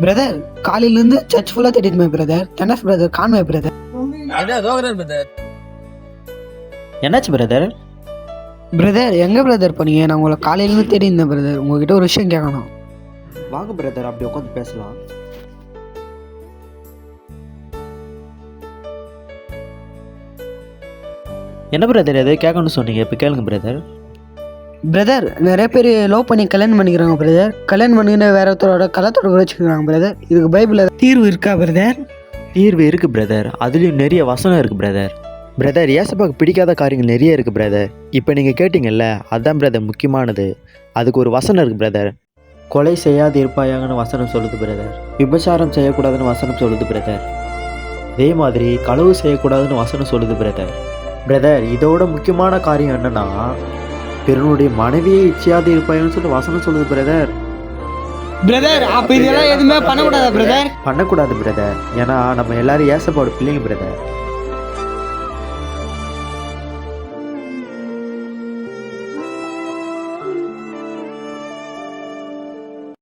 Brother காலையிலேருந்து search ஃபுல்லாக தேடிட்டுமே brother. தென்னஸ் brother காணுமே பிரதர். என்னாச்சு பிரதர்? பிரதர் எங்கே பிரதர் பண்ணீங்க? நான் உங்களை காலையிலேருந்து தேடி இருந்தேன் பிரதர். உங்ககிட்ட ஒரு விஷயம் கேட்கணும். வாங்க பிரதர், அப்படி உட்காந்து பேசலாம். என்ன பிரதர் எது கேட்கணும்னு சொன்னீங்க, இப்போ கேளுங்க பிரதர். பிரதர் நிறைய பேர் லவ் பண்ணி கல்யாணம் பண்ணிக்கிறாங்க பிரதர். கல்யாணம் பண்ணிக்கிட்டு வேற ஒருத்தரோட கலத்தோட வச்சுக்கிறாங்க பிரதர். இதுக்கு பைபிளில் தீர்வு இருக்கா பிரதர்? தீர்வு இருக்குது பிரதர், அதுலேயும் நிறைய வசனம் இருக்குது பிரதர். பிரதர் ஏசப்பாக்கு பிடிக்காத காரியங்கள் நிறைய இருக்குது பிரதர். இப்போ நீங்கள் கேட்டிங்கல்ல, அதுதான் பிரதர் முக்கியமானது. அதுக்கு ஒரு வசனம் இருக்குது பிரதர். கொலை செய்யாது இருப்பாயாங்கன்னு வசனம் சொல்லுது பிரதர். விபச்சாரம் செய்யக்கூடாதுன்னு வசனம் சொல்லுது பிரதர். அதே மாதிரி களவு செய்யக்கூடாதுன்னு வசனம் சொல்லுது பிரதர். பிரதர் இதோட முக்கியமான காரியம் என்னன்னா, பிறனுடைய மனைவியை இச்சையாது இருப்பாயான்னு சொல்லி வசனம் சொல்லுது பிரதர். பிரதர் அப்போ இதெல்லாம் எதுவுமே பண்ணக்கூடாதா பிரதர்? பண்ணக்கூடாது பிரதர், ஏன்னா நம்ம எல்லாரும் ஏசப்பாவோட பிள்ளைங்க பிரதர்.